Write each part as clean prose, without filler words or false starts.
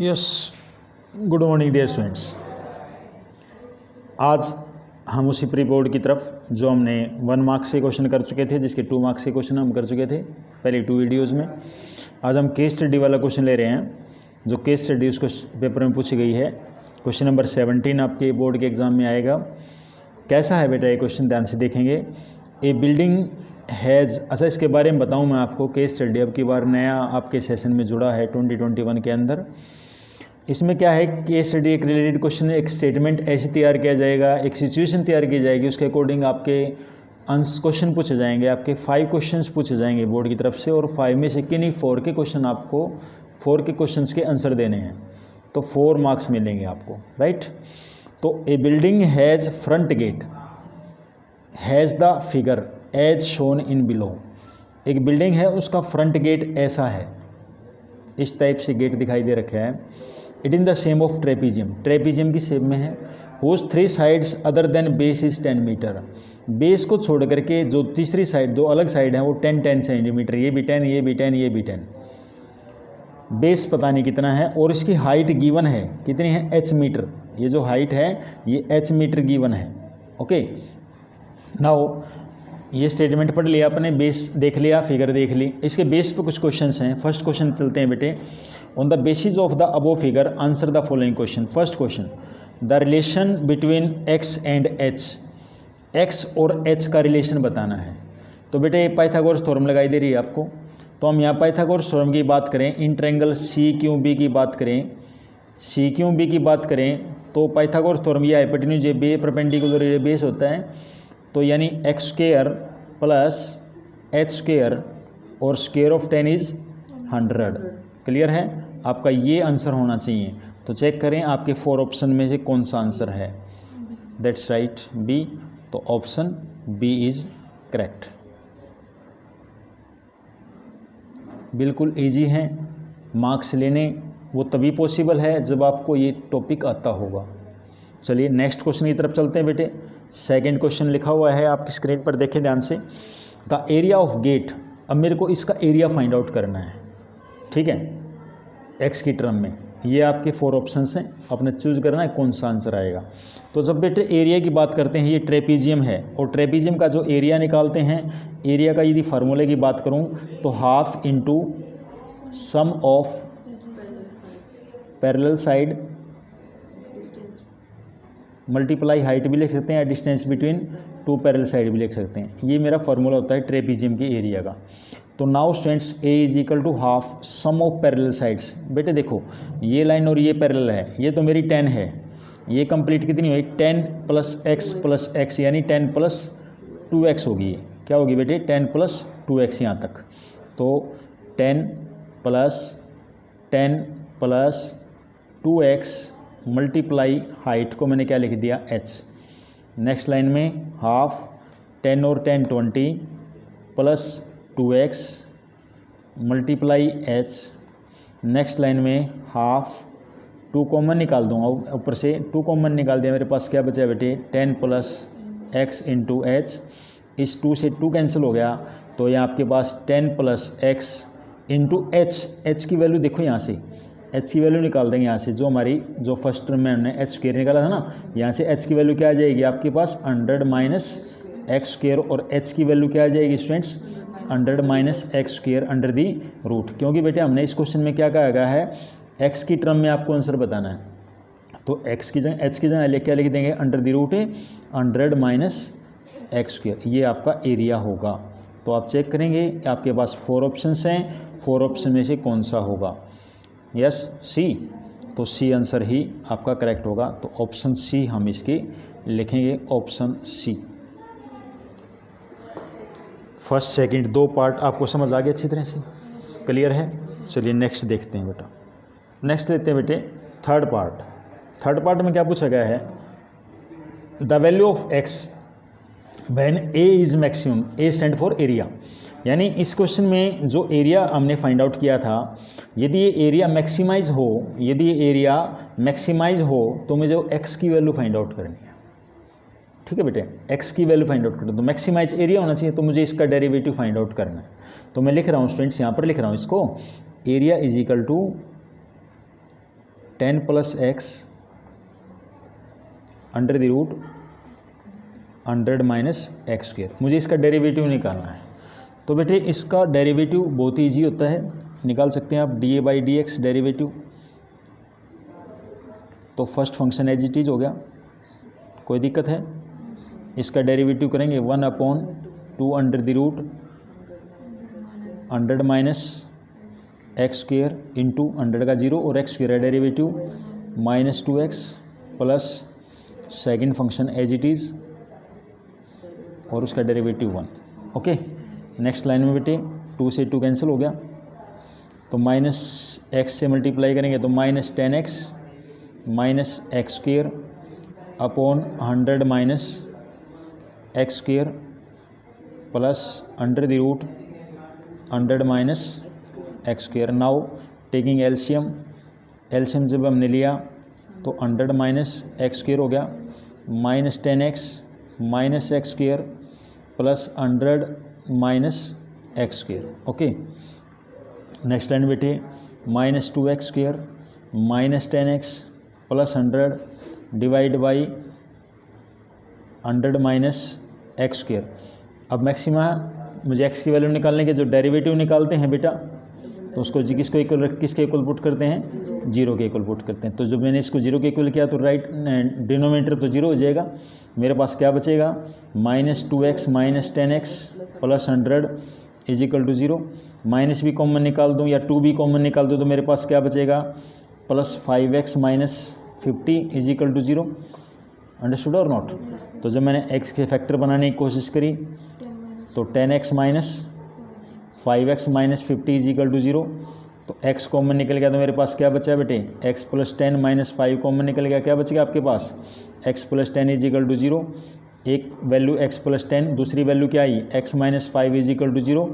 Yes, good morning dear students. आज हम उसी प्री बोर्ड की तरफ जो हमने 1 मार्क्स के क्वेश्चन कर चुके थे, जिसके 2 मार्क्स के क्वेश्चन हम कर चुके थे पहले 2 वीडियोज़ में। आज हम केस स्टडी वाला क्वेश्चन ले रहे हैं, जो केस स्टडी उसको पेपर में पूछी गई है। क्वेश्चन नंबर 17 आपके बोर्ड के एग्ज़ाम में आएगा। कैसा है बेटा ये क्वेश्चन, ध्यान से देखेंगे। ए बिल्डिंग हैज़, अच्छा इसके बारे में बताऊं मैं आपको। केस स्टडी अब की बार नया आपके सेशन में जुड़ा है 2021 के अंदर। इसमें क्या है, केस स्टडी एक रिलेटेड क्वेश्चन, एक स्टेटमेंट ऐसे तैयार किया जाएगा, एक सिचुएशन तैयार की जाएगी, उसके अकॉर्डिंग आपके क्वेश्चन पूछे जाएंगे। आपके 5 क्वेश्चंस पूछे जाएंगे बोर्ड की तरफ से, और 5 में से किन्हीं 4 के क्वेश्चन आपको 4 के क्वेश्चंस के आंसर देने हैं, तो 4 मार्क्स मिलेंगे आपको, राइट। तो A building has front gate has the figure as shown in below. एक बिल्डिंग है, उसका फ्रंट गेट ऐसा है, इस टाइप से गेट दिखाई दे रखा है। It in the same of trapezium, trapezium की शेप में है। Whose 3 sides other than base is 10 metre. Base को छोड़ करके जो तीसरी साइड, दो अलग साइड हैं, वो 10 सेंटीमीटर, ये भी 10, ये भी 10, ये भी 10। बेस पता नहीं कितना है, और इसकी हाइट गिवन है, कितनी है, h मीटर। ये जो हाइट है ये h मीटर गिवन है। ओके, नाउ ये स्टेटमेंट पढ़ लिया आपने, बेस देख लिया, फिगर देख ली। इसके बेस पे कुछ क्वेश्चंस हैं। फर्स्ट क्वेश्चन चलते हैं बेटे। On the basis of the above figure answer the following question. First question, the relation between x and h, x और h का रिलेशन बताना है। तो बेटे पाइथागोरस थ्योरम लगाई दे रही है आपको। तो हम यहाँ पाइथागोरस थ्योरम की बात करें, इन ट्रायंगल CQB की बात करें, CQB की बात करें, तो पाइथागोरस थ्योरम ये हाइपोटेन्यूज ये बे परपेंडिकुलर ये बेस होता है, तो यानी x square plus h square और स्क्वायर ऑफ 10 इज 100। क्लियर है, आपका ये आंसर होना चाहिए। तो चेक करें आपके 4 ऑप्शन में से कौन सा आंसर है। That's right, B. तो ऑप्शन बी इज करेक्ट। बिल्कुल इजी है, मार्क्स लेने वो तभी पॉसिबल है जब आपको ये टॉपिक आता होगा। चलिए नेक्स्ट क्वेश्चन की तरफ चलते हैं बेटे। सेकंड क्वेश्चन लिखा हुआ है आपकी स्क्रीन पर, देखें ध्यान से। द एरिया ऑफ गेट, अब मेरे को इसका एरिया फाइंड आउट करना है, ठीक है, एक्स की टर्म में। ये आपके 4 ऑप्शंस हैं, आपने चूज करना है कौन सा आंसर आएगा। तो जब बेटे एरिया की बात करते हैं, ये ट्रेपीजियम है, और ट्रेपीजियम का जो एरिया निकालते हैं, एरिया का यदि फार्मूले की बात करूँ तो half into sum of parallel side multiply height भी लिख सकते हैं, या डिस्टेंस बिटवीन 2 पैरेलल साइड भी लिख सकते हैं। ये मेरा फार्मूला होता है ट्रेपीजियम के एरिया का। तो now students, A is equal to half sum of parallel sides. बेटे देखो, ये लाइन और ये पैरेलल है, ये तो मेरी 10 है, ये कंप्लीट कितनी हुई, 10 प्लस x यानी 10 प्लस 2x होगी। क्या होगी बेटे, 10 प्लस 2x यहाँ तक। तो 10 प्लस 2x मल्टीप्लाई हाइट को मैंने क्या लिख दिया, h। नेक्स्ट लाइन में हाफ 10 और 10 20 plus 2x multiply h। Next line में हाफ 2 कॉमन निकाल दूंगा, ऊपर से 2 कॉमन निकाल दिया, मेरे पास क्या बचा बेटे, 10 प्लस x इंटू एच। इस 2 से 2 कैंसिल हो गया, तो यहाँ आपके पास 10 प्लस x इंटू h की वैल्यू देखो, यहाँ से h की वैल्यू निकाल देंगे। यहाँ से जो फर्स्ट टर्म में हमने h स्क्वायर निकाला था ना, यहाँ से h की वैल्यू क्या आ जाएगी आपके पास, 100 माइनस एक्स स्क्वायर, और h की वैल्यू क्या आ जाएगी students, 100 minus x square under the root. क्योंकि बेटे हमने इस क्वेश्चन में क्या कहा गया है, x की टर्म में आपको आंसर बताना है, तो x की जगह h की जगह क्या लिख देंगे, under the root 100 minus x square. ये आपका एरिया होगा। तो आप चेक करेंगे, आपके पास 4 ऑप्शंस हैं, 4 ऑप्शन में से कौन सा होगा, यस सी। तो सी आंसर ही आपका करेक्ट होगा। तो ऑप्शन सी हम इसके लिखेंगे, option C. First second 2 part आपको समझ आ गया अच्छी तरह से, क्लियर है। चलिए नेक्स्ट देखते हैं बेटा। नेक्स्ट लेते हैं बेटे थर्ड पार्ट। थर्ड पार्ट में क्या पूछा गया है, the value of x when A is maximum, A stand for area. यानी इस क्वेश्चन में जो एरिया हमने फाइंड आउट किया था, यदि ये एरिया मैक्सिमाइज हो, यदि ये एरिया मैक्सिमाइज हो तो मुझे एक्स की वैल्यू फाइंड आउट करनी है, ठीक है बेटे, एक्स की वैल्यू फाइंड आउट कर दो। तो मैक्सिमाइज एरिया होना चाहिए, तो मुझे इसका डेरिवेटिव फाइंड आउट करना है। तो मैं लिख रहा हूँ स्टूडेंट्स, यहाँ पर लिख रहा हूँ इसको, area is equal to 10 plus x under the root 100 minus x square. मुझे इसका डेरिवेटिव निकालना है। तो बेटे इसका डेरिवेटिव बहुत ही ईजी होता है, निकाल सकते हैं आप D A by D X derivative. तो first function as it is हो गया, कोई दिक्कत है? इसका डेरिवेटिव करेंगे 1/2 under the root 100 minus x square into 100 का 0 और एक्स स्क्वायर है derivative -2x plus second function as it is और उसका डेरिवेटिव 1। ओके, नेक्स्ट लाइन में बेटे 2 से 2 कैंसिल हो गया, तो -x से मल्टीप्लाई करेंगे तो -10x minus x square upon 100 minus x square plus under the root 100 minus x square. Now taking LCM, LCM जब हमने लिया तो 100 माइनस एक्स स्क्वायर हो गया -10x minus x square plus 100 minus x square. Okay, next line बेटे -2x square -10x plus 100 divide by 100 minus x square. अब maxima मुझे x की वैल्यू निकालने के जो डेरिवेटिव निकालते हैं बेटा, तो उसको किसको इक्वल किसके इक्वल पुट करते हैं? 0 के इक्वल पुट करते हैं। तो जब मैंने इसको 0 के इक्वल किया तो राइट डिनोमिनेटर तो 0 हो जाएगा। मेरे पास क्या बचेगा? -2x minus 10x plus 100 is equal to 0। माइनस भी कॉमन निकाल दूँ या 2 भी कॉमन निकाल दूँ तो मेरे पास क्या बचेगा? +5x minus 50 is equal to 0। Understood और नॉट? तो जब मैंने x के फैक्टर बनाने की कोशिश करी तो 10x minus 5x minus 50 is equal to 0। तो x कॉमन निकल गया तो मेरे पास क्या बचा बेटे? x प्लस 10 माइनस 5 कॉमन निकल गया, क्या बचेगा आपके पास? x plus 10 is equal to 0। एक वैल्यू x प्लस 10, दूसरी वैल्यू क्या आई? x minus 5 is equal to 0।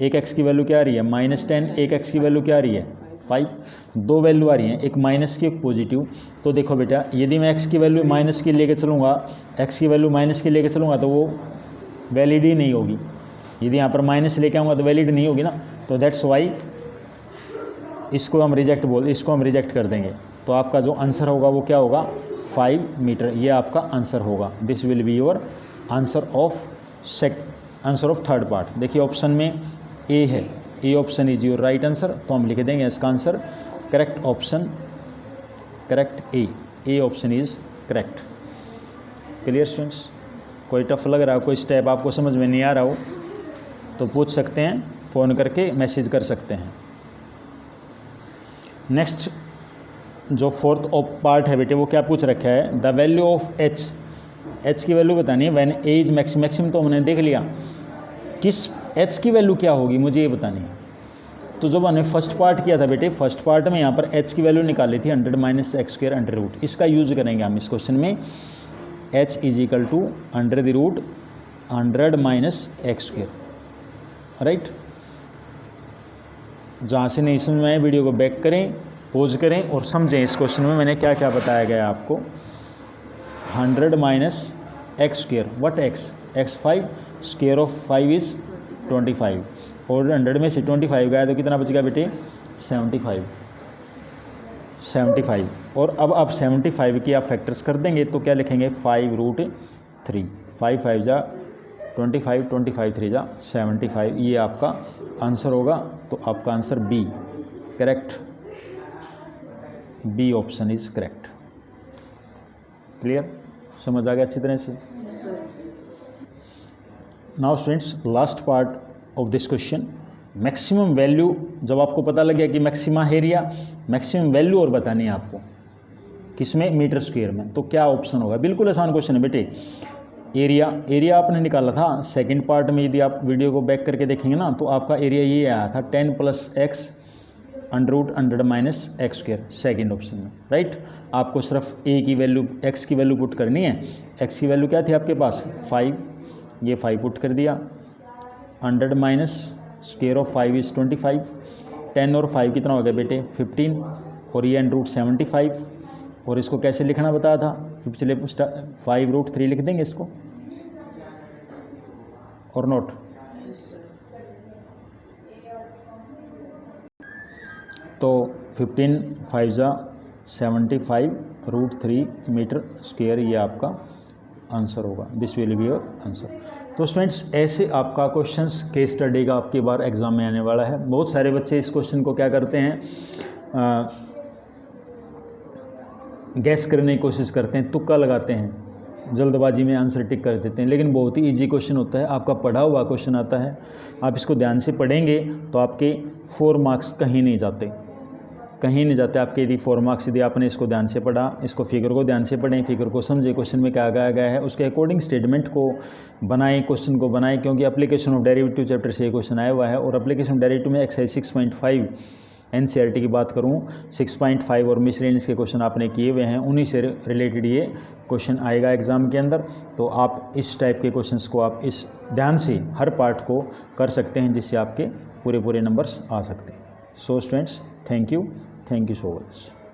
एक x की वैल्यू क्या आ रही है? -10, एक x की वैल्यू क्या आ रही है? 5। दो वैल्यू आ रही हैं, एक माइनस की एक पॉजिटिव। तो देखो बेटा यदि मैं x की वैल्यू माइनस की लेके चलूँगा, x की वैल्यू माइनस की लेके चलूँगा तो वो वैलिड ही नहीं होगी। यदि यहाँ पर माइनस लेके आऊँगा तो वैलिड नहीं होगी ना। तो दैट्स वाई इसको हम रिजेक्ट कर देंगे। तो आपका जो आंसर होगा वो क्या होगा? 5 मीटर। ये आपका आंसर होगा। This will be your answer of third part. देखिए ऑप्शन में ए है, A option is your right answer. तो हम लिख देंगे इसका answer correct option, correct A option is correct. Clear students? कोई टफ लग रहा हो, कोई स्टेप आपको समझ में नहीं आ रहा हो तो पूछ सकते हैं, फ़ोन करके मैसेज कर सकते हैं। नेक्स्ट जो फोर्थ पार्ट है बेटे वो क्या पूछ रखा है? द वैल्यू ऑफ एच की वैल्यू बतानी है व्हेन ए इज मैक्सिमम। तो हमने देख लिया किस एच की वैल्यू क्या होगी, मुझे ये बतानी है। तो जब हमने फर्स्ट पार्ट किया था बेटे, फर्स्ट पार्ट में यहाँ पर एच की वैल्यू निकाली थी 100 minus x square under root. इसका यूज करेंगे हम इस क्वेश्चन में। H is equal to under the root 100 minus x square, right. जहाँ से नहीं समझ में आए वीडियो को बैक करें, पॉज करें और समझें इस क्वेश्चन में मैंने क्या क्या बताया गया आपको। 100 minus x square, what x? x5, square of 5 is 25 और 100 में से 25 गया तो कितना बचेगा बेटे? 75। और अब आप 75 की आप फैक्टर्स कर देंगे तो क्या लिखेंगे? 5√3, 5 5 जा 25, 25 3 जा 75। ये आपका आंसर होगा। तो आपका answer B correct, B option is correct. Clear? समझ आ गया अच्छी तरह से? Now students last part of this question, maximum value. जब आपको पता लग गया कि मैक्सिमा एरिया, मैक्सिमम वैल्यू और बतानी है आपको किसमें? मीटर स्क्वायर में। तो क्या ऑप्शन होगा? बिल्कुल आसान क्वेश्चन है बेटे। एरिया आपने निकाला था सेकंड पार्ट में, यदि आप वीडियो को बैक करके देखेंगे ना तो आपका एरिया ये आया था 10 plus x under root 100 minus x square, second option में, राइट। आपको सिर्फ ए की वैल्यू, एक्स की वैल्यू पुट करनी है। एक्स की वैल्यू क्या थी आपके पास? 5, ये 5 पुट कर दिया। 100 माइनस स्क्वायर ऑफ 5 इज़ 25, 10 और 5 कितना हो गया बेटे? 15 और ये अंडर रूट 75। और इसको कैसे लिखना बताया था? चलिए 5√3 लिख देंगे इसको और नोट। तो 15 5 जा 75√3 मीटर स्क्वायर, ये आपका आंसर होगा। This will be your answer. तो स्टूडेंट्स ऐसे आपका क्वेश्चंस केस स्टडी का आपकी बार एग्जाम में आने वाला है। बहुत सारे बच्चे इस क्वेश्चन को क्या करते हैं, गैस करने की कोशिश करते हैं, तुक्का लगाते हैं, जल्दबाजी में आंसर टिक कर देते हैं, लेकिन बहुत ही इजी क्वेश्चन होता है। आपका पढ़ा हुआ क्वेश्चन आता है, आप इसको ध्यान से पढ़ेंगे तो आपके 4 मार्क्स कहीं नहीं जाते, कहीं नहीं जाते आपके। यदि 4 मार्क्स यदि आपने इसको ध्यान से पढ़ा, इसको फिगर को ध्यान से पढ़ें, फिगर को समझे, क्वेश्चन में क्या कहा गया है उसके अकॉर्डिंग स्टेटमेंट को बनाएं, क्वेश्चन को बनाएं, क्योंकि एप्लीकेशन ऑफ डेरिवेटिव चैप्टर से ये क्वेश्चन आया हुआ है। और एप्लीकेशन ऑफ डेरिवेटिव में एक्सरसाइज 6.5 एनसीईआरटी की बात करूं, 6.5 और मिसलेनियस के क्वेश्चन आपने किए हुए हैं, उन्हीं से रिलेटेड ये क्वेश्चन आएगा एग्जाम के अंदर। तो आप इस टाइप के क्वेश्चंस को आप इस ध्यान से हर पार्ट को कर सकते हैं, जिससे आपके पूरे नंबर्स आ सकते हैं। So students, thank you so much.